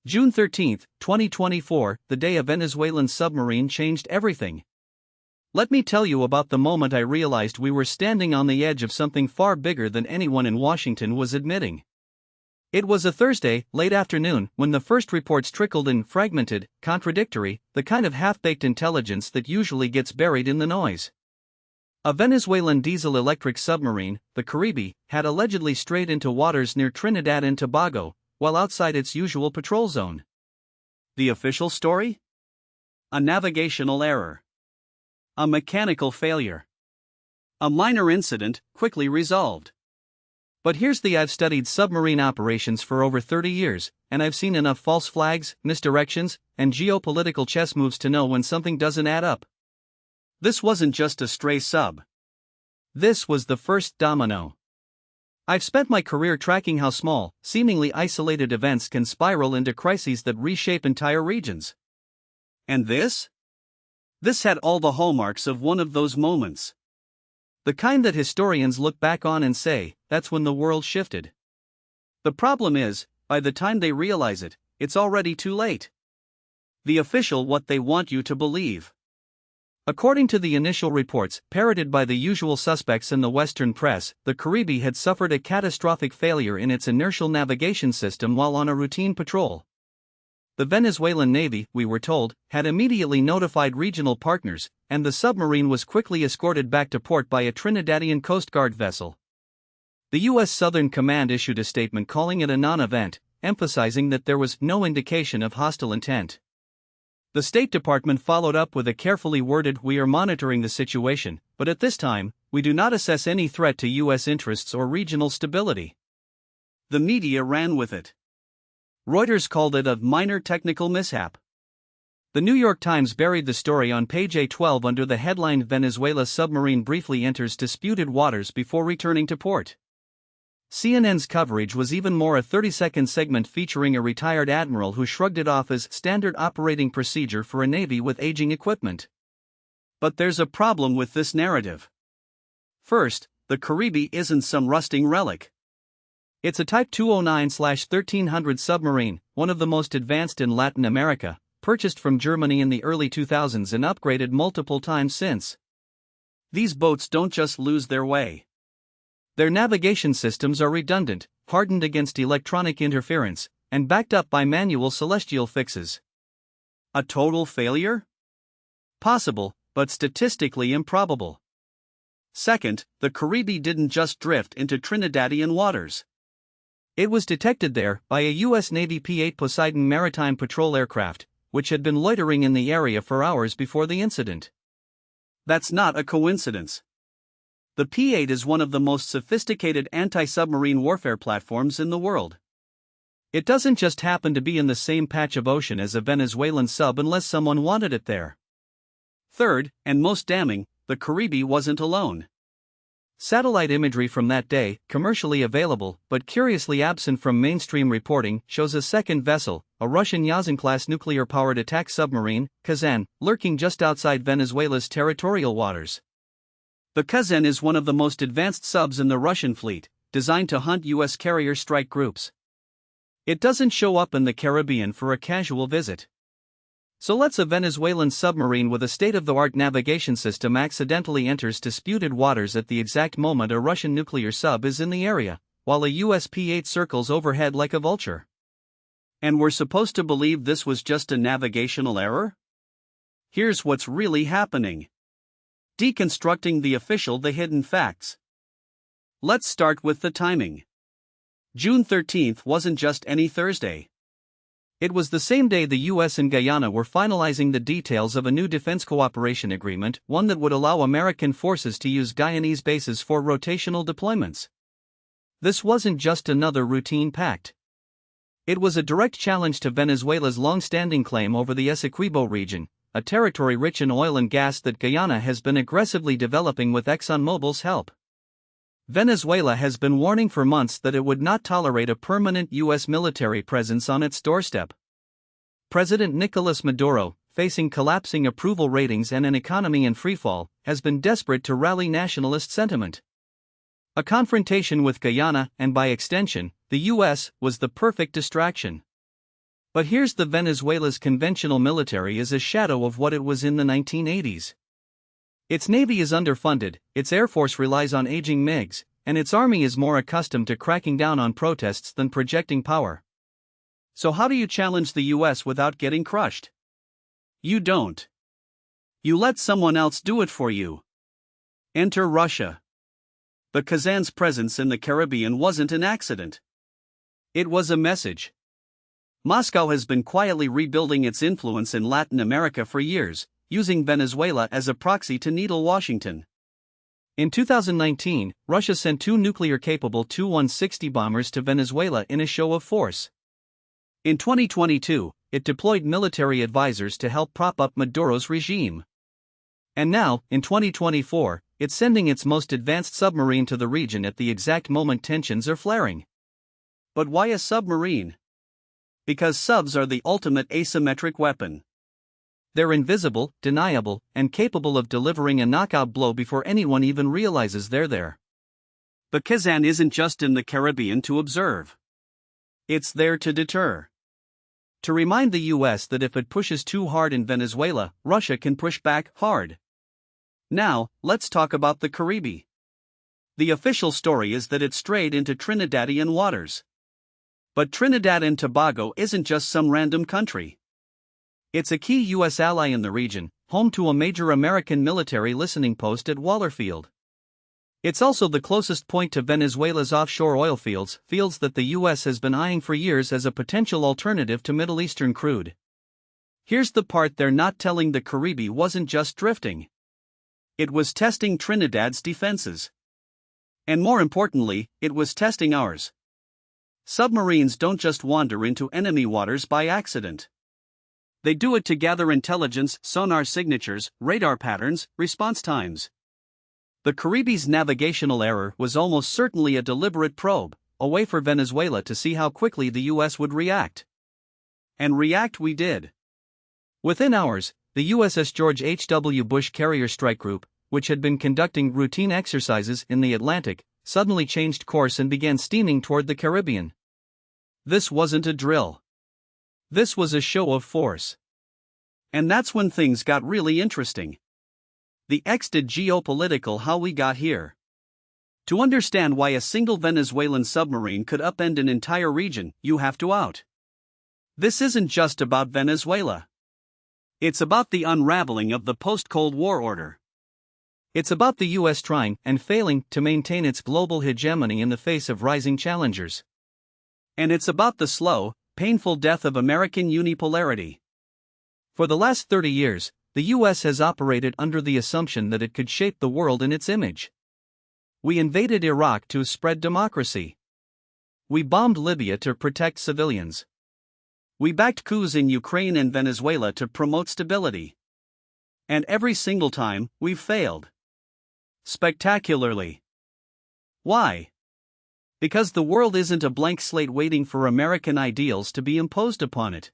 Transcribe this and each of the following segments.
June 13, 2024, the day a Venezuelan submarine changed everything. Let me tell you about the moment I realized we were standing on the edge of something far bigger than anyone in Washington was admitting. It was a Thursday, late afternoon, when the first reports trickled in, fragmented, contradictory, the kind of half-baked intelligence that usually gets buried in the noise. A Venezuelan diesel-electric submarine, the Caribe, had allegedly strayed into waters near Trinidad and Tobago, while outside its usual patrol zone. The official story? A navigational error. A mechanical failure. A minor incident, quickly resolved. But here's the I've studied submarine operations for over 30 years, and I've seen enough false flags, misdirections, and geopolitical chess moves to know when something doesn't add up. This wasn't just a stray sub. This was the first domino. I've spent my career tracking how small, seemingly isolated events can spiral into crises that reshape entire regions. And this? This had all the hallmarks of one of those moments. The kind that historians look back on and say, that's when the world shifted. The problem is, by the time they realize it, it's already too late. The official what they want you to believe. According to the initial reports, parroted by the usual suspects in the Western press, the Caribe had suffered a catastrophic failure in its inertial navigation system while on a routine patrol. The Venezuelan Navy, we were told, had immediately notified regional partners, and the submarine was quickly escorted back to port by a Trinidadian Coast Guard vessel. The U.S. Southern Command issued a statement calling it a non-event, emphasizing that there was no indication of hostile intent. The State Department followed up with a carefully worded, "We are monitoring the situation, but at this time, we do not assess any threat to U.S. interests or regional stability." The media ran with it. Reuters called it a minor technical mishap. The New York Times buried the story on page A12 under the headline "Venezuela submarine briefly enters disputed waters before returning to port." CNN's coverage was even more, a 30-second segment featuring a retired admiral who shrugged it off as standard operating procedure for a navy with aging equipment. But there's a problem with this narrative. First, the Caribe isn't some rusting relic. It's a Type 209/1300 submarine, one of the most advanced in Latin America, purchased from Germany in the early 2000s and upgraded multiple times since. These boats don't just lose their way. Their navigation systems are redundant, hardened against electronic interference, and backed up by manual celestial fixes. A total failure? Possible, but statistically improbable. Second, the Caribe didn't just drift into Trinidadian waters. It was detected there by a U.S. Navy P-8 Poseidon maritime patrol aircraft, which had been loitering in the area for hours before the incident. That's not a coincidence. The P-8 is one of the most sophisticated anti-submarine warfare platforms in the world. It doesn't just happen to be in the same patch of ocean as a Venezuelan sub unless someone wanted it there. Third, and most damning, the Caribe wasn't alone. Satellite imagery from that day, commercially available but curiously absent from mainstream reporting, shows a second vessel, a Russian Yazan-class nuclear-powered attack submarine, Kazan, lurking just outside Venezuela's territorial waters. The Kazan is one of the most advanced subs in the Russian fleet, designed to hunt U.S. carrier strike groups. It doesn't show up in the Caribbean for a casual visit. So let's a Venezuelan submarine with a state-of-the-art navigation system accidentally enters disputed waters at the exact moment a Russian nuclear sub is in the area, while a U.S. P-8 circles overhead like a vulture. And we're supposed to believe this was just a navigational error? Here's what's really happening. Deconstructing the official, the hidden facts. Let's start with the timing. June 13th wasn't just any Thursday. It was the same day the U.S. and Guyana were finalizing the details of a new defense cooperation agreement, one that would allow American forces to use Guyanese bases for rotational deployments. This wasn't just another routine pact. It was a direct challenge to Venezuela's long-standing claim over the Essequibo region, a territory rich in oil and gas that Guyana has been aggressively developing with ExxonMobil's help. Venezuela has been warning for months that it would not tolerate a permanent U.S. military presence on its doorstep. President Nicolas Maduro, facing collapsing approval ratings and an economy in freefall, has been desperate to rally nationalist sentiment. A confrontation with Guyana, and by extension, the U.S., was the perfect distraction. But here's the Venezuela's conventional military is a shadow of what it was in the 1980s. Its navy is underfunded, its air force relies on aging MiGs, and its army is more accustomed to cracking down on protests than projecting power. So how do you challenge the US without getting crushed? You don't. You let someone else do it for you. Enter Russia. The Kazan's presence in the Caribbean wasn't an accident. It was a message. Moscow has been quietly rebuilding its influence in Latin America for years, using Venezuela as a proxy to needle Washington. In 2019, Russia sent 2 nuclear-capable Tu-160 bombers to Venezuela in a show of force. In 2022, it deployed military advisors to help prop up Maduro's regime. And now, in 2024, it's sending its most advanced submarine to the region at the exact moment tensions are flaring. But why a submarine? Because subs are the ultimate asymmetric weapon. They're invisible, deniable, and capable of delivering a knockout blow before anyone even realizes they're there. The Kazan isn't just in the Caribbean to observe. It's there to deter. To remind the US that if it pushes too hard in Venezuela, Russia can push back hard. Now, let's talk about the Caribbean. The official story is that it strayed into Trinidadian waters. But Trinidad and Tobago isn't just some random country. It's a key US ally in the region, home to a major American military listening post at Wallerfield. It's also the closest point to Venezuela's offshore oil fields that the US has been eyeing for years as a potential alternative to Middle Eastern crude. Here's the part they're not telling: the Caribbean wasn't just drifting. It was testing Trinidad's defenses. And more importantly, it was testing ours. Submarines don't just wander into enemy waters by accident. They do it to gather intelligence, sonar signatures, radar patterns, response times. The Caribbean's navigational error was almost certainly a deliberate probe, a way for Venezuela to see how quickly the US would react. And react we did. Within hours, the USS George H.W. Bush Carrier Strike Group, which had been conducting routine exercises in the Atlantic, suddenly changed course and began steaming toward the Caribbean. This wasn't a drill. This was a show of force. And that's when things got really interesting. The did geopolitical how we got here. To understand why a single Venezuelan submarine could upend an entire region, you have to out. This isn't just about Venezuela. It's about the unraveling of the post-Cold War order. It's about the US trying and failing to maintain its global hegemony in the face of rising challengers. And it's about the slow, painful death of American unipolarity. For the last 30 years, the US has operated under the assumption that it could shape the world in its image. We invaded Iraq to spread democracy. We bombed Libya to protect civilians. We backed coups in Ukraine and Venezuela to promote stability. And every single time, we've failed. Spectacularly. Why? Because the world isn't a blank slate waiting for American ideals to be imposed upon it.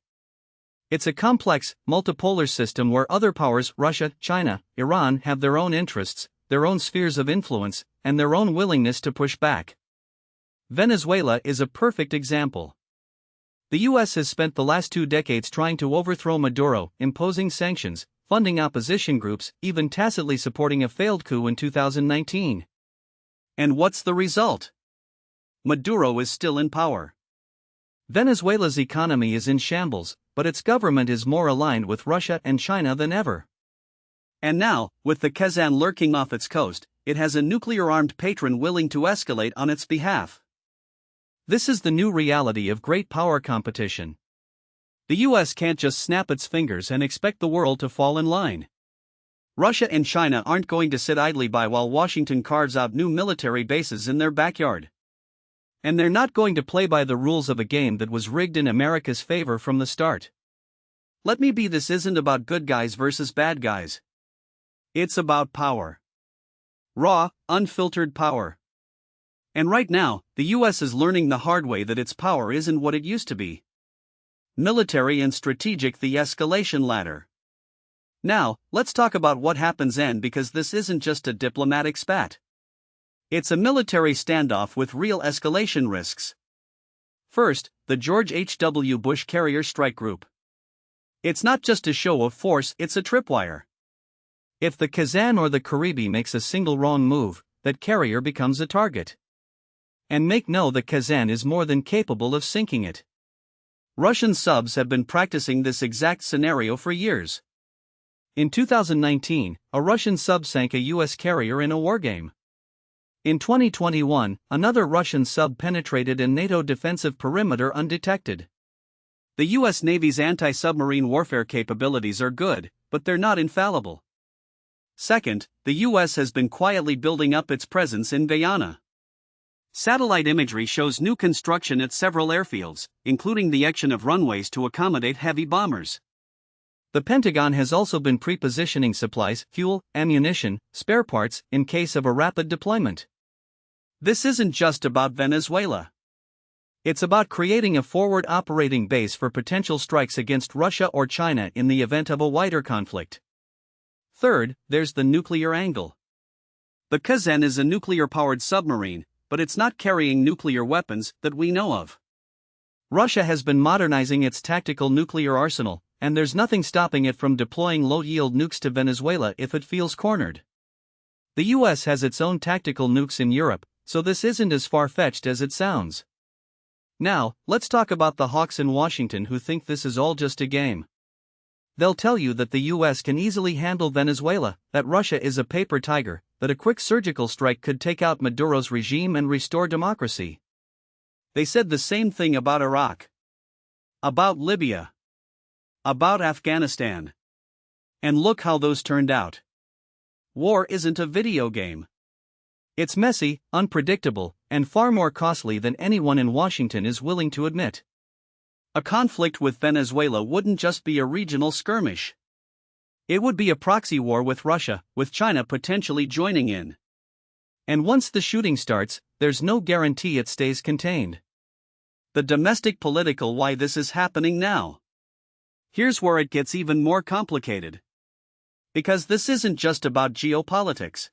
It's a complex, multipolar system where other powers, Russia, China, Iran, have their own interests, their own spheres of influence, and their own willingness to push back. Venezuela is a perfect example. The US has spent the last 2 decades trying to overthrow Maduro, imposing sanctions, funding opposition groups, even tacitly supporting a failed coup in 2019. And what's the result? Maduro is still in power. Venezuela's economy is in shambles, but its government is more aligned with Russia and China than ever. And now, with the Kazan lurking off its coast, it has a nuclear-armed patron willing to escalate on its behalf. This is the new reality of great power competition. The US can't just snap its fingers and expect the world to fall in line. Russia and China aren't going to sit idly by while Washington carves out new military bases in their backyard. And they're not going to play by the rules of a game that was rigged in America's favor from the start. Let me be: this isn't about good guys versus bad guys. It's about power. Raw, unfiltered power. And right now, the US is learning the hard way that its power isn't what it used to be. Military and strategic, the escalation ladder. Now, let's talk about what happens then, because this isn't just a diplomatic spat. It's a military standoff with real escalation risks. First, the George H.W. Bush Carrier Strike Group. It's not just a show of force, it's a tripwire. If the Kazan or the Karibi makes a single wrong move, that carrier becomes a target. And make no, the Kazan is more than capable of sinking it. Russian subs have been practicing this exact scenario for years. In 2019, a Russian sub sank a U.S. carrier in a wargame. In 2021, another Russian sub penetrated a NATO defensive perimeter undetected. The U.S. Navy's anti-submarine warfare capabilities are good, but they're not infallible. Second, the U.S. has been quietly building up its presence in Guyana. Satellite imagery shows new construction at several airfields, including the erection of runways to accommodate heavy bombers. The Pentagon has also been pre-positioning supplies, fuel, ammunition, spare parts, in case of a rapid deployment. This isn't just about Venezuela. It's about creating a forward operating base for potential strikes against Russia or China in the event of a wider conflict. Third, there's the nuclear angle. The Kazan is a nuclear-powered submarine, but it's not carrying nuclear weapons that we know of. Russia has been modernizing its tactical nuclear arsenal, and there's nothing stopping it from deploying low-yield nukes to Venezuela if it feels cornered. The US has its own tactical nukes in Europe, so this isn't as far-fetched as it sounds. Now, let's talk about the hawks in Washington who think this is all just a game. They'll tell you that the US can easily handle Venezuela, that Russia is a paper tiger, that a quick surgical strike could take out Maduro's regime and restore democracy. They said the same thing about Iraq, about Libya, about Afghanistan. And look how those turned out. War isn't a video game. It's messy, unpredictable, and far more costly than anyone in Washington is willing to admit. A conflict with Venezuela wouldn't just be a regional skirmish. It would be a proxy war with Russia, with China potentially joining in. And once the shooting starts, there's no guarantee it stays contained. The domestic political why this is happening now. Here's where it gets even more complicated. Because this isn't just about geopolitics.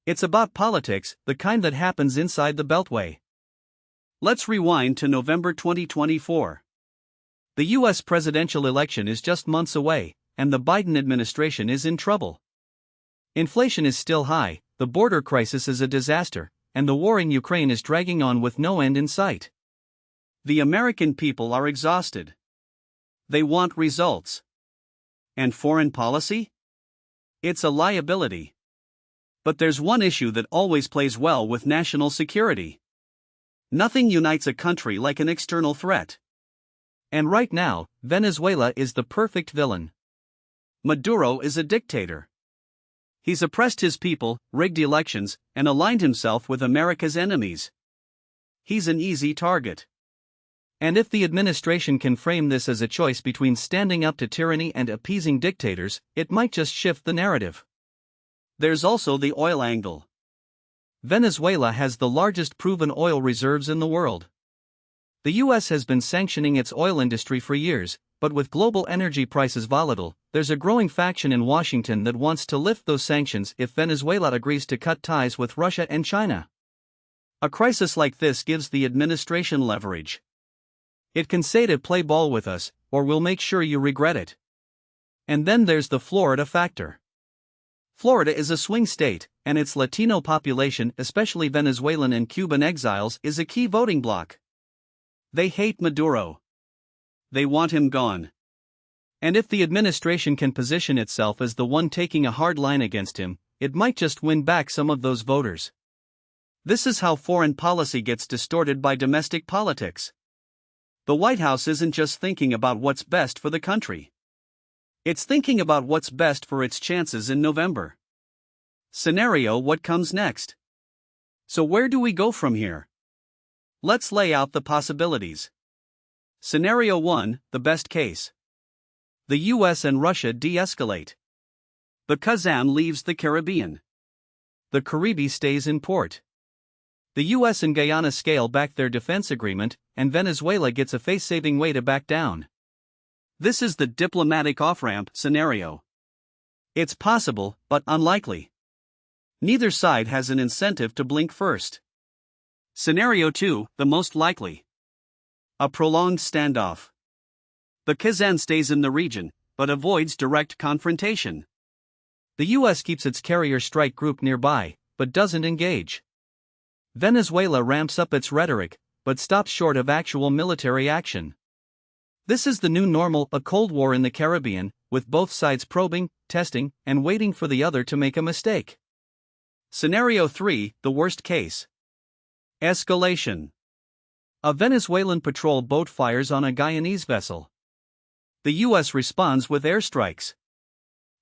It's about politics, the kind that happens inside the Beltway. Let's rewind to November 2024. The U.S. presidential election is just months away, and the Biden administration is in trouble. Inflation is still high, the border crisis is a disaster, and the war in Ukraine is dragging on with no end in sight. The American people are exhausted. They want results. And foreign policy? It's a liability. But there's one issue that always plays well with national security. Nothing unites a country like an external threat. And right now, Venezuela is the perfect villain. Maduro is a dictator. He's oppressed his people, rigged elections, and aligned himself with America's enemies. He's an easy target. And if the administration can frame this as a choice between standing up to tyranny and appeasing dictators, it might just shift the narrative. There's also the oil angle. Venezuela has the largest proven oil reserves in the world. The U.S. has been sanctioning its oil industry for years, but with global energy prices volatile, there's a growing faction in Washington that wants to lift those sanctions if Venezuela agrees to cut ties with Russia and China. A crisis like this gives the administration leverage. It can say to play ball with us, or we'll make sure you regret it. And then there's the Florida factor. Florida is a swing state, and its Latino population, especially Venezuelan and Cuban exiles, is a key voting bloc. They hate Maduro. They want him gone. And if the administration can position itself as the one taking a hard line against him, it might just win back some of those voters. This is how foreign policy gets distorted by domestic politics. The White House isn't just thinking about what's best for the country. It's thinking about what's best for its chances in November. Scenario: what comes next? So where do we go from here? Let's lay out the possibilities. Scenario 1, the best case. The US and Russia de-escalate. The Kazan leaves the Caribbean. The Karibi stays in port. The US and Guyana scale back their defense agreement, and Venezuela gets a face-saving way to back down. This is the diplomatic off-ramp scenario. It's possible, but unlikely. Neither side has an incentive to blink first. Scenario 2, the most likely. A prolonged standoff. The Kazan stays in the region, but avoids direct confrontation. The US keeps its carrier strike group nearby, but doesn't engage. Venezuela ramps up its rhetoric, but stops short of actual military action. This is the new normal, a Cold War in the Caribbean, with both sides probing, testing, and waiting for the other to make a mistake. Scenario 3, the worst case. Escalation. A Venezuelan patrol boat fires on a Guyanese vessel. The US responds with airstrikes.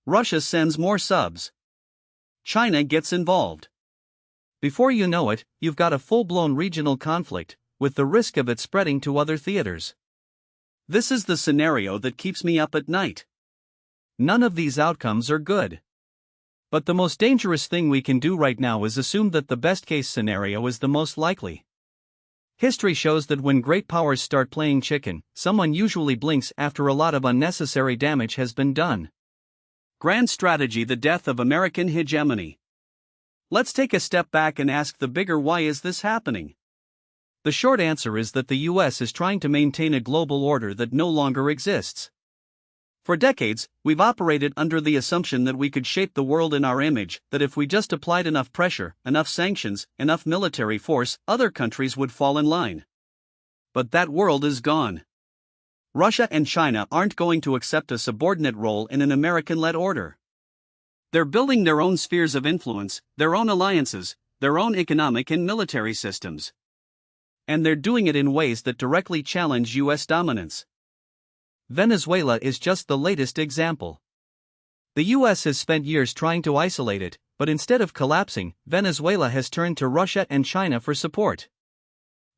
Russia sends more subs. China gets involved. Before you know it, you've got a full-blown regional conflict, with the risk of it spreading to other theaters. This is the scenario that keeps me up at night. None of these outcomes are good. But the most dangerous thing we can do right now is assume that the best-case scenario is the most likely. History shows that when great powers start playing chicken, someone usually blinks after a lot of unnecessary damage has been done. Grand strategy: the death of American hegemony. Let's take a step back and ask the bigger why is this happening? The short answer is that the US is trying to maintain a global order that no longer exists. For decades, we've operated under the assumption that we could shape the world in our image, that if we just applied enough pressure, enough sanctions, enough military force, other countries would fall in line. But that world is gone. Russia and China aren't going to accept a subordinate role in an American-led order. They're building their own spheres of influence, their own alliances, their own economic and military systems. And they're doing it in ways that directly challenge US dominance. Venezuela is just the latest example. The US has spent years trying to isolate it, but instead of collapsing, Venezuela has turned to Russia and China for support.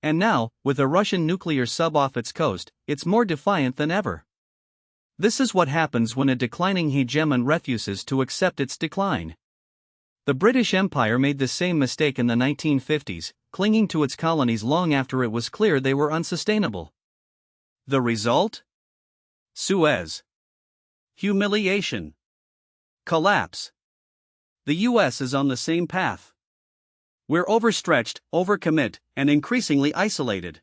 And now, with a Russian nuclear sub off its coast, it's more defiant than ever. This is what happens when a declining hegemon refuses to accept its decline. The British Empire made the same mistake in the 1950s, clinging to its colonies long after it was clear they were unsustainable. The result? Suez. Humiliation. Collapse. The US is on the same path. We're overstretched, overcommit, and increasingly isolated.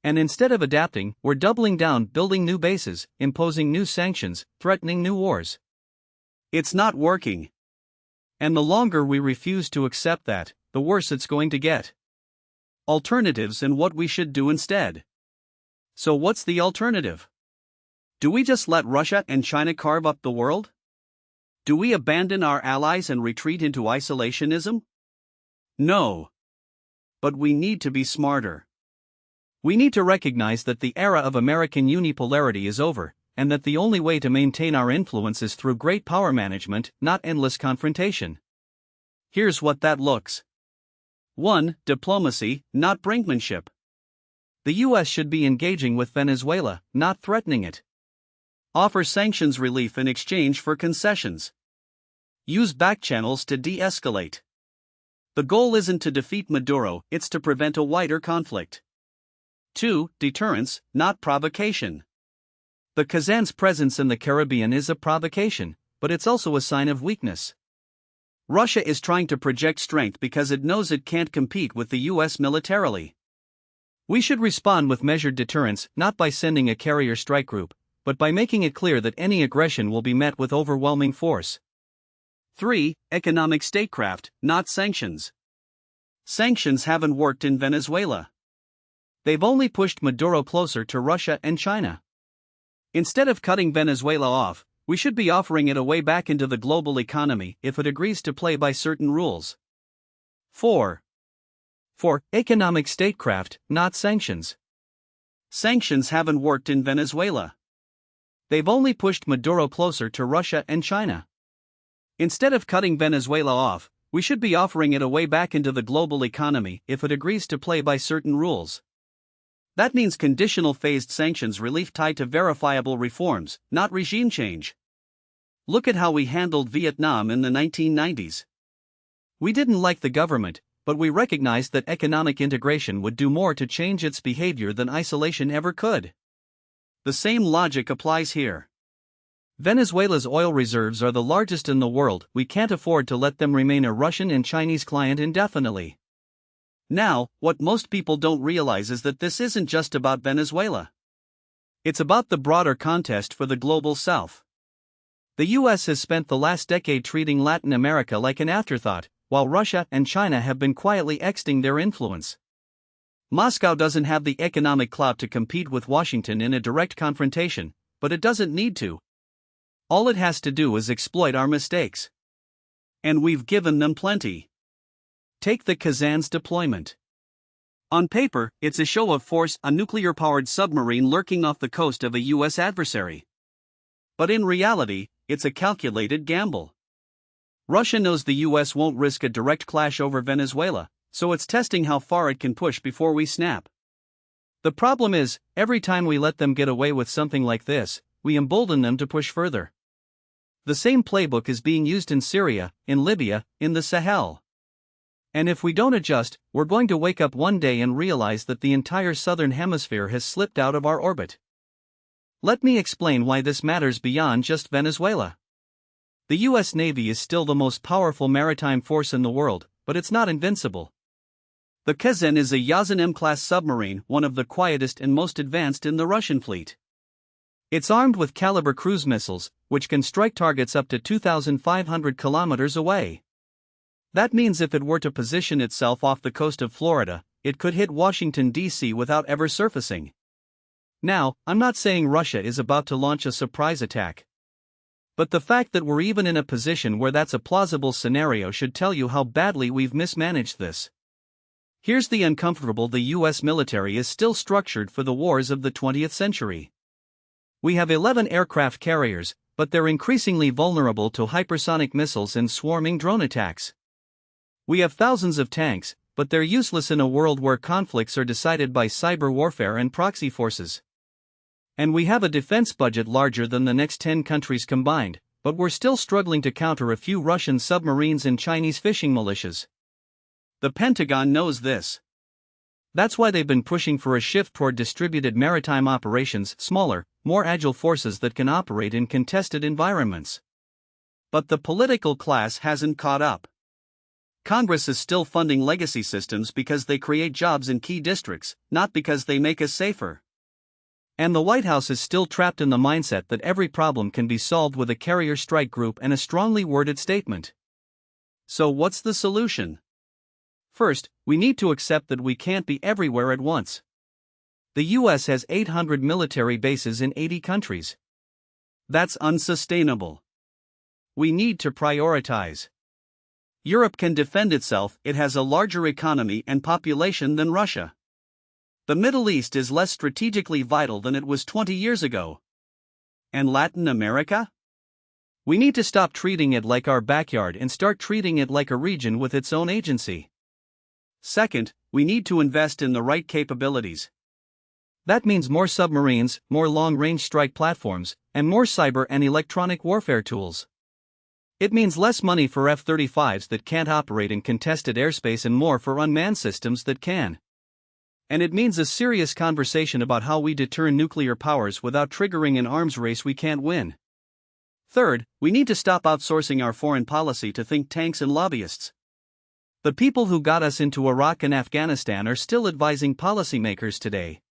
And instead of adapting, we're doubling down, building new bases, imposing new sanctions, threatening new wars. It's not working. And the longer we refuse to accept that, the worse it's going to get. Alternatives and what we should do instead. So what's the alternative? Do we just let Russia and China carve up the world? Do we abandon our allies and retreat into isolationism? No. But we need to be smarter. We need to recognize that the era of American unipolarity is over, and that the only way to maintain our influence is through great power management, not endless confrontation. Here's what that looks. 1. Diplomacy, not brinkmanship. The US should be engaging with Venezuela, not threatening it. Offer sanctions relief in exchange for concessions. Use back channels to de-escalate. The goal isn't to defeat Maduro, it's to prevent a wider conflict. 2. Deterrence, not provocation. The Kazan's presence in the Caribbean is a provocation, but it's also a sign of weakness. Russia is trying to project strength because it knows it can't compete with the US militarily. We should respond with measured deterrence, not by sending a carrier strike group, but by making it clear that any aggression will be met with overwhelming force. 3. Economic statecraft, not sanctions. Sanctions haven't worked in Venezuela. They've only pushed Maduro closer to Russia and China. Instead of cutting Venezuela off, we should be offering it a way back into the global economy if it agrees to play by certain rules. 4. Economic statecraft, not sanctions. Sanctions haven't worked in Venezuela. They've only pushed Maduro closer to Russia and China. Instead of cutting Venezuela off, we should be offering it a way back into the global economy if it agrees to play by certain rules. That means conditional phased sanctions relief tied to verifiable reforms, not regime change. Look at how we handled Vietnam in the 1990s. We didn't like the government, but we recognized that economic integration would do more to change its behavior than isolation ever could. The same logic applies here. Venezuela's oil reserves are the largest in the world. We can't afford to let them remain a Russian and Chinese client indefinitely. Now, what most people don't realize is that this isn't just about Venezuela. It's about the broader contest for the global south. The US has spent the last decade treating Latin America like an afterthought, while Russia and China have been quietly extending their influence. Moscow doesn't have the economic clout to compete with Washington in a direct confrontation, but it doesn't need to. All it has to do is exploit our mistakes. And we've given them plenty. Take the Kazan's deployment. On paper, it's a show of force, a nuclear-powered submarine lurking off the coast of a US adversary. But in reality, it's a calculated gamble. Russia knows the US won't risk a direct clash over Venezuela, so it's testing how far it can push before we snap. The problem is, every time we let them get away with something like this, we embolden them to push further. The same playbook is being used in Syria, in Libya, in the Sahel. And if we don't adjust, we're going to wake up one day and realize that the entire southern hemisphere has slipped out of our orbit. Let me explain why this matters beyond just Venezuela. The US Navy is still the most powerful maritime force in the world, but it's not invincible. The Kazan is a Yazan M-class submarine, one of the quietest and most advanced in the Russian fleet. It's armed with caliber cruise missiles, which can strike targets up to 2,500 kilometers away. That means if it were to position itself off the coast of Florida, it could hit Washington, D.C. without ever surfacing. Now, I'm not saying Russia is about to launch a surprise attack. But the fact that we're even in a position where that's a plausible scenario should tell you how badly we've mismanaged this. Here's the uncomfortable: the US military is still structured for the wars of the 20th century. We have 11 aircraft carriers, but they're increasingly vulnerable to hypersonic missiles and swarming drone attacks. We have thousands of tanks, but they're useless in a world where conflicts are decided by cyber warfare and proxy forces. And we have a defense budget larger than the next 10 countries combined, but we're still struggling to counter a few Russian submarines and Chinese fishing militias. The Pentagon knows this. That's why they've been pushing for a shift toward distributed maritime operations, smaller, more agile forces that can operate in contested environments. But the political class hasn't caught up. Congress is still funding legacy systems because they create jobs in key districts, not because they make us safer. And the White House is still trapped in the mindset that every problem can be solved with a carrier strike group and a strongly worded statement. So what's the solution? First, we need to accept that we can't be everywhere at once. The US has 800 military bases in 80 countries. That's unsustainable. We need to prioritize. Europe can defend itself, it has a larger economy and population than Russia. The Middle East is less strategically vital than it was 20 years ago. And Latin America? We need to stop treating it like our backyard and start treating it like a region with its own agency. Second, we need to invest in the right capabilities. That means more submarines, more long-range strike platforms, and more cyber and electronic warfare tools. It means less money for F-35s that can't operate in contested airspace and more for unmanned systems that can. And it means a serious conversation about how we deter nuclear powers without triggering an arms race we can't win. Third, we need to stop outsourcing our foreign policy to think tanks and lobbyists. The people who got us into Iraq and Afghanistan are still advising policymakers today.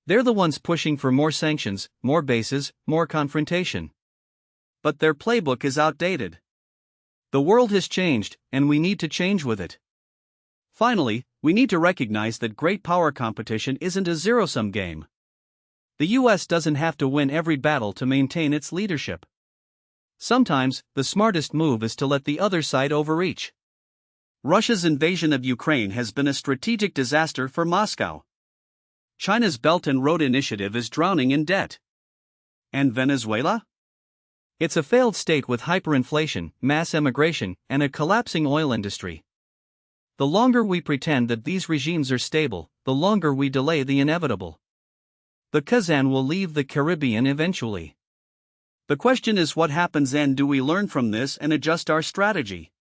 They're the ones pushing for more sanctions, more bases, more confrontation. But their playbook is outdated. The world has changed, and we need to change with it. Finally, we need to recognize that great power competition isn't a zero-sum game. The US doesn't have to win every battle to maintain its leadership. Sometimes, the smartest move is to let the other side overreach. Russia's invasion of Ukraine has been a strategic disaster for Moscow. China's Belt and Road Initiative is drowning in debt. And Venezuela? It's a failed state with hyperinflation, mass emigration, and a collapsing oil industry. The longer we pretend that these regimes are stable, the longer we delay the inevitable. The Kazan will leave the Caribbean eventually. The question is, what happens and do we learn from this and adjust our strategy?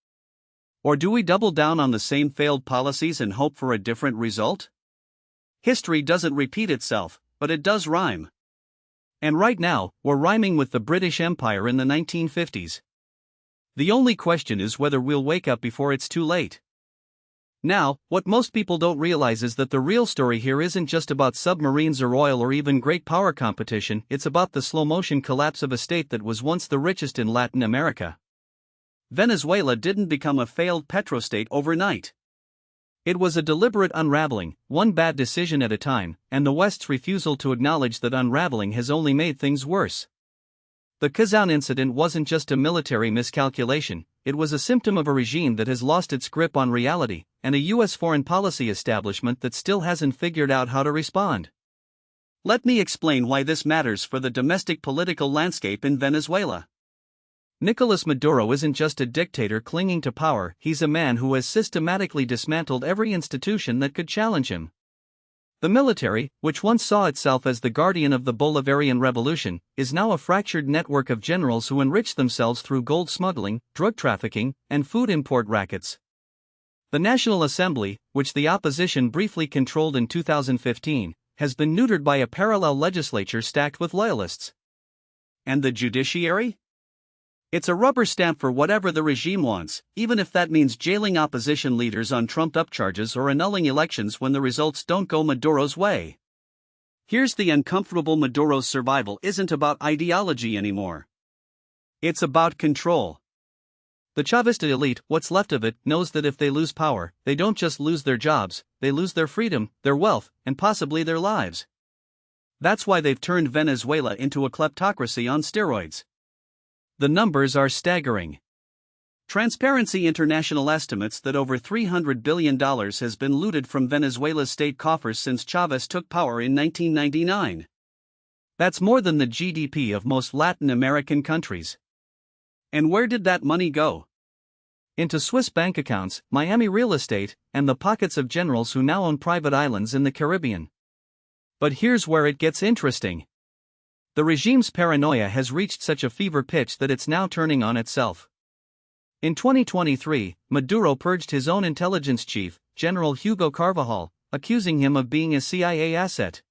Or do we double down on the same failed policies and hope for a different result? History doesn't repeat itself, but it does rhyme. And right now, we're rhyming with the British Empire in the 1950s. The only question is whether we'll wake up before it's too late. Now, what most people don't realize is that the real story here isn't just about submarines or oil or even great power competition, it's about the slow-motion collapse of a state that was once the richest in Latin America. Venezuela didn't become a failed petrostate overnight. It was a deliberate unraveling, one bad decision at a time, and the West's refusal to acknowledge that unraveling has only made things worse. The Kazan incident wasn't just a military miscalculation, it was a symptom of a regime that has lost its grip on reality, and a U.S. foreign policy establishment that still hasn't figured out how to respond. Let me explain why this matters for the domestic political landscape in Venezuela. Nicolas Maduro isn't just a dictator clinging to power, he's a man who has systematically dismantled every institution that could challenge him. The military, which once saw itself as the guardian of the Bolivarian Revolution, is now a fractured network of generals who enrich themselves through gold smuggling, drug trafficking, and food import rackets. The National Assembly, which the opposition briefly controlled in 2015, has been neutered by a parallel legislature stacked with loyalists. And the judiciary? It's a rubber stamp for whatever the regime wants, even if that means jailing opposition leaders on trumped-up charges or annulling elections when the results don't go Maduro's way. Here's the uncomfortable: Maduro's survival isn't about ideology anymore. It's about control. The Chavista elite, what's left of it, knows that if they lose power, they don't just lose their jobs, they lose their freedom, their wealth, and possibly their lives. That's why they've turned Venezuela into a kleptocracy on steroids. The numbers are staggering. Transparency International estimates that over $300 billion has been looted from Venezuela's state coffers since Chavez took power in 1999. That's more than the GDP of most Latin American countries. And where did that money go? Into Swiss bank accounts, Miami real estate, and the pockets of generals who now own private islands in the Caribbean. But here's where it gets interesting. The regime's paranoia has reached such a fever pitch that it's now turning on itself. In 2023, Maduro purged his own intelligence chief, General Hugo Carvajal, accusing him of being a CIA asset.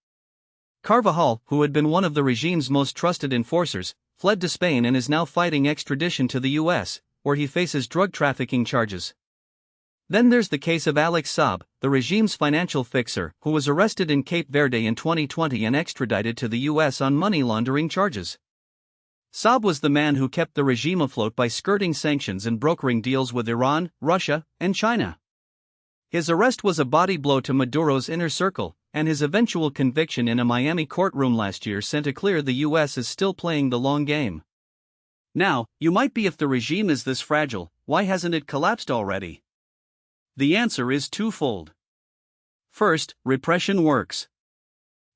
Carvajal, who had been one of the regime's most trusted enforcers, fled to Spain and is now fighting extradition to the US, where he faces drug trafficking charges. Then there's the case of Alex Saab, the regime's financial fixer, who was arrested in Cape Verde in 2020 and extradited to the US on money laundering charges. Saab was the man who kept the regime afloat by skirting sanctions and brokering deals with Iran, Russia, and China. His arrest was a body blow to Maduro's inner circle, and his eventual conviction in a Miami courtroom last year sent a clear the US is still playing the long game. Now, you might be, if the regime is this fragile, why hasn't it collapsed already? The answer is twofold. First, repression works.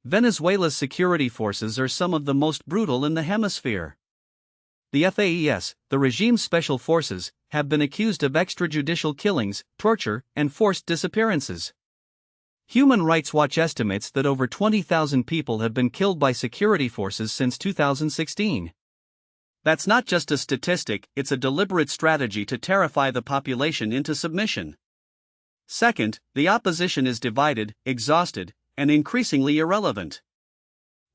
Venezuela's security forces are some of the most brutal in the hemisphere. The FAES, the regime's special forces, have been accused of extrajudicial killings, torture, and forced disappearances. Human Rights Watch estimates that over 20,000 people have been killed by security forces since 2016. That's not just a statistic, it's a deliberate strategy to terrify the population into submission. Second, the opposition is divided, exhausted, and increasingly irrelevant.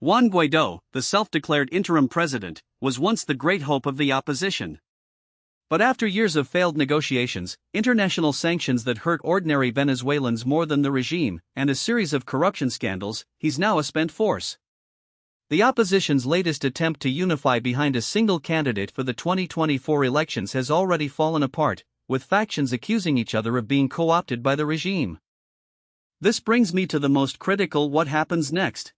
Juan Guaidó, the self-declared interim president, was once the great hope of the opposition. But after years of failed negotiations, international sanctions that hurt ordinary Venezuelans more than the regime, and a series of corruption scandals, he's now a spent force. The opposition's latest attempt to unify behind a single candidate for the 2024 elections has already fallen apart, with factions accusing each other of being co-opted by the regime. This brings me to the most critical: what happens next?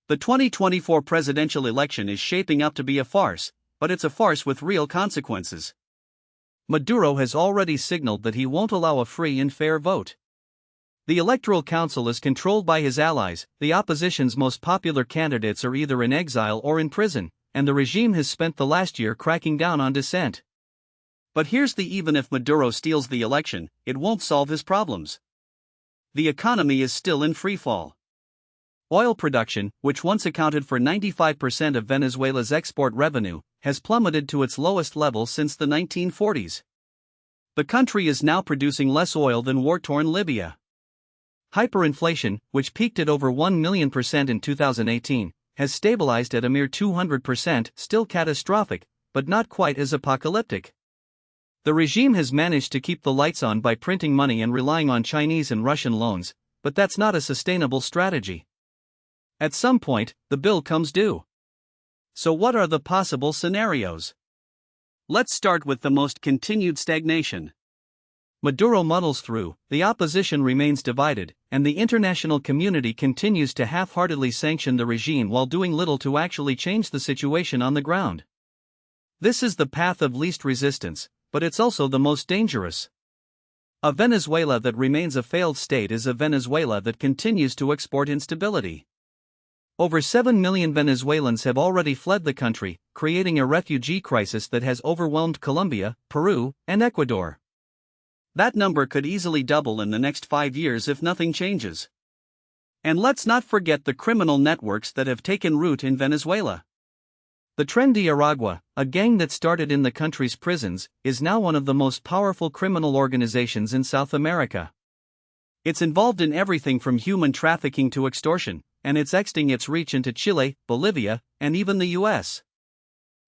The 2024 presidential election is shaping up to be a farce, but it's a farce with real consequences. Maduro has already signaled that he won't allow a free and fair vote. The Electoral Council is controlled by his allies, the opposition's most popular candidates are either in exile or in prison, and the regime has spent the last year cracking down on dissent. But here's the: even if Maduro steals the election, it won't solve his problems. The economy is still in freefall. Oil production, which once accounted for 95% of Venezuela's export revenue, has plummeted to its lowest level since the 1940s. The country is now producing less oil than war-torn Libya. Hyperinflation, which peaked at over 1,000,000% in 2018, has stabilized at a mere 200%, still catastrophic, but not quite as apocalyptic. The regime has managed to keep the lights on by printing money and relying on Chinese and Russian loans, but that's not a sustainable strategy. At some point, the bill comes due. So what are the possible scenarios? Let's start with the most continued stagnation. Maduro muddles through, the opposition remains divided, and the international community continues to half-heartedly sanction the regime while doing little to actually change the situation on the ground. This is the path of least resistance, but it's also the most dangerous. A Venezuela that remains a failed state is a Venezuela that continues to export instability. Over 7 million Venezuelans have already fled the country, creating a refugee crisis that has overwhelmed Colombia, Peru, and Ecuador. That number could easily double in the next 5 years if nothing changes. And let's not forget the criminal networks that have taken root in Venezuela. The Tren de Aragua, a gang that started in the country's prisons, is now one of the most powerful criminal organizations in South America. It's involved in everything from human trafficking to extortion, and it's extending its reach into Chile, Bolivia, and even the US.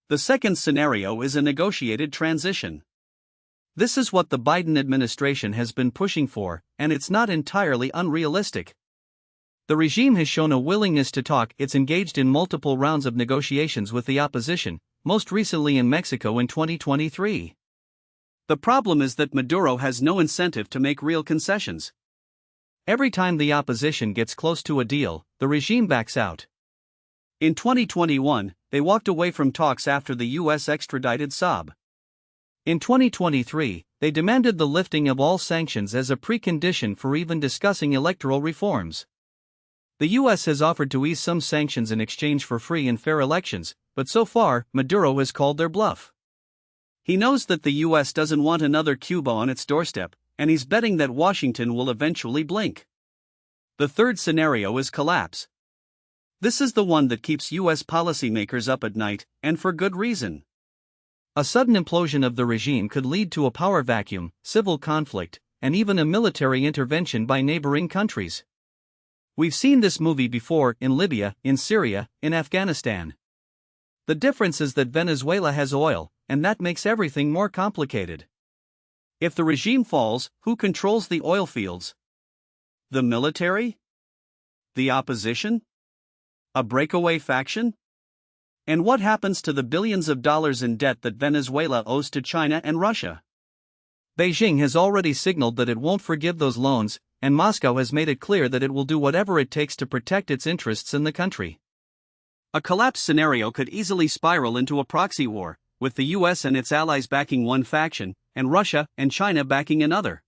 The second scenario is a negotiated transition. This is what the Biden administration has been pushing for, and it's not entirely unrealistic. The regime has shown a willingness to talk. It's engaged in multiple rounds of negotiations with the opposition, most recently in Mexico in 2023. The problem is that Maduro has no incentive to make real concessions. Every time the opposition gets close to a deal, the regime backs out. In 2021, they walked away from talks after the US extradited Saab. In 2023, they demanded the lifting of all sanctions as a precondition for even discussing electoral reforms. The US has offered to ease some sanctions in exchange for free and fair elections, but so far, Maduro has called their bluff. He knows that the US doesn't want another Cuba on its doorstep, and he's betting that Washington will eventually blink. The third scenario is collapse. This is the one that keeps US policymakers up at night, and for good reason. A sudden implosion of the regime could lead to a power vacuum, civil conflict, and even a military intervention by neighboring countries. We've seen this movie before in Libya, in Syria, in Afghanistan. The difference is that Venezuela has oil, and that makes everything more complicated. If the regime falls, who controls the oil fields? The military? The opposition? A breakaway faction? And what happens to the billions of dollars in debt that Venezuela owes to China and Russia? Beijing has already signaled that it won't forgive those loans, and Moscow has made it clear that it will do whatever it takes to protect its interests in the country. A collapse scenario could easily spiral into a proxy war, with the US and its allies backing one faction, and Russia and China backing another.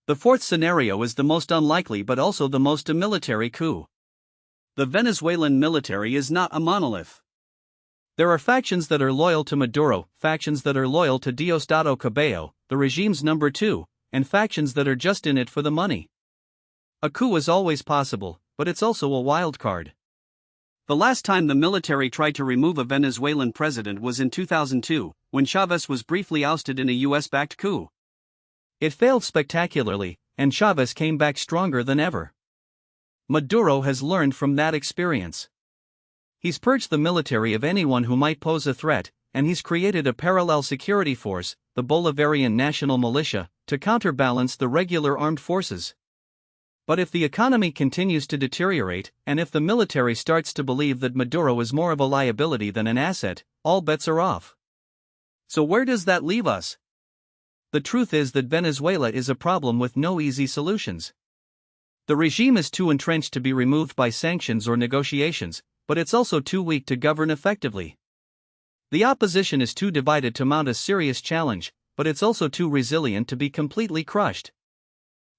The fourth scenario is the most unlikely but also the most a military coup. The Venezuelan military is not a monolith. There are factions that are loyal to Maduro, factions that are loyal to Diosdado Cabello, the regime's number 2, and factions that are just in it for the money. A coup is always possible, but it's also a wild card. The last time the military tried to remove a Venezuelan president was in 2002, when Chavez was briefly ousted in a US-backed coup. It failed spectacularly, and Chavez came back stronger than ever. Maduro has learned from that experience. He's purged the military of anyone who might pose a threat, and he's created a parallel security force, the Bolivarian National Militia, to counterbalance the regular armed forces. But if the economy continues to deteriorate, and if the military starts to believe that Maduro is more of a liability than an asset, all bets are off. So where does that leave us? The truth is that Venezuela is a problem with no easy solutions. The regime is too entrenched to be removed by sanctions or negotiations, but it's also too weak to govern effectively. The opposition is too divided to mount a serious challenge, but it's also too resilient to be completely crushed.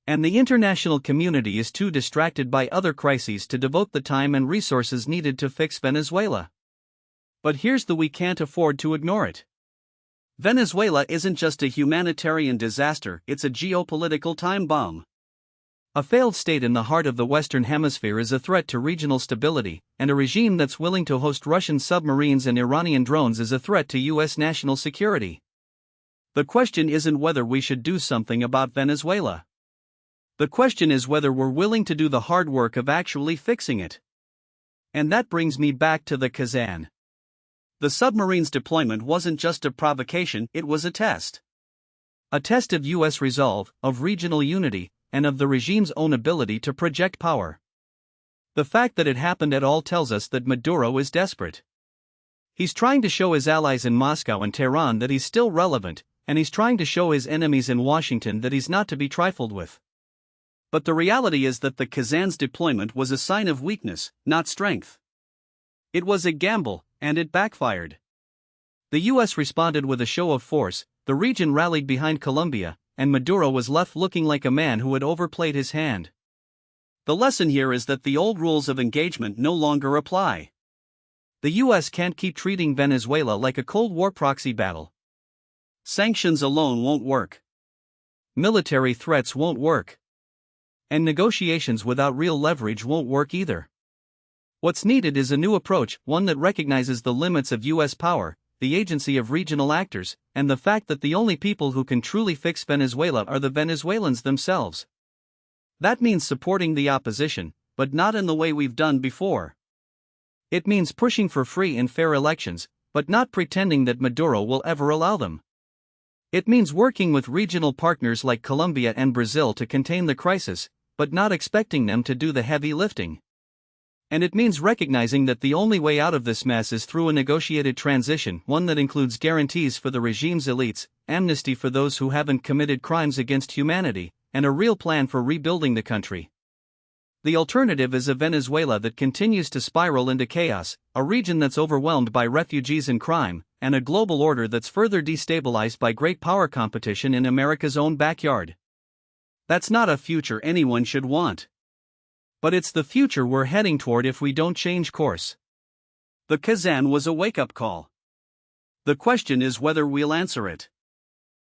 And the international community is too distracted by other crises to devote the time and resources needed to fix Venezuela. But here's the we can't afford to ignore it. Venezuela isn't just a humanitarian disaster, it's a geopolitical time bomb. A failed state in the heart of the Western Hemisphere is a threat to regional stability, and a regime that's willing to host Russian submarines and Iranian drones is a threat to U.S. national security. The question isn't whether we should do something about Venezuela. The question is whether we're willing to do the hard work of actually fixing it. And that brings me back to the Kazan. The submarine's deployment wasn't just a provocation, it was a test. A test of U.S. resolve, of regional unity, and of the regime's own ability to project power. The fact that it happened at all tells us that Maduro is desperate. He's trying to show his allies in Moscow and Tehran that he's still relevant, and he's trying to show his enemies in Washington that he's not to be trifled with. But the reality is that the Kazan's deployment was a sign of weakness, not strength. It was a gamble, and it backfired. The U.S. responded with a show of force, the region rallied behind Colombia, and Maduro was left looking like a man who had overplayed his hand. The lesson here is that the old rules of engagement no longer apply. The U.S. can't keep treating Venezuela like a Cold War proxy battle. Sanctions alone won't work. Military threats won't work. And negotiations without real leverage won't work either. What's needed is a new approach, one that recognizes the limits of U.S. power, the agency of regional actors, and the fact that the only people who can truly fix Venezuela are the Venezuelans themselves. That means supporting the opposition, but not in the way we've done before. It means pushing for free and fair elections, but not pretending that Maduro will ever allow them. It means working with regional partners like Colombia and Brazil to contain the crisis, but not expecting them to do the heavy lifting. And it means recognizing that the only way out of this mess is through a negotiated transition, one that includes guarantees for the regime's elites, amnesty for those who haven't committed crimes against humanity, and a real plan for rebuilding the country. The alternative is a Venezuela that continues to spiral into chaos, a region that's overwhelmed by refugees and crime, and a global order that's further destabilized by great power competition in America's own backyard. That's not a future anyone should want. But it's the future we're heading toward if we don't change course. The Kazan was a wake-up call. The question is whether we'll answer it.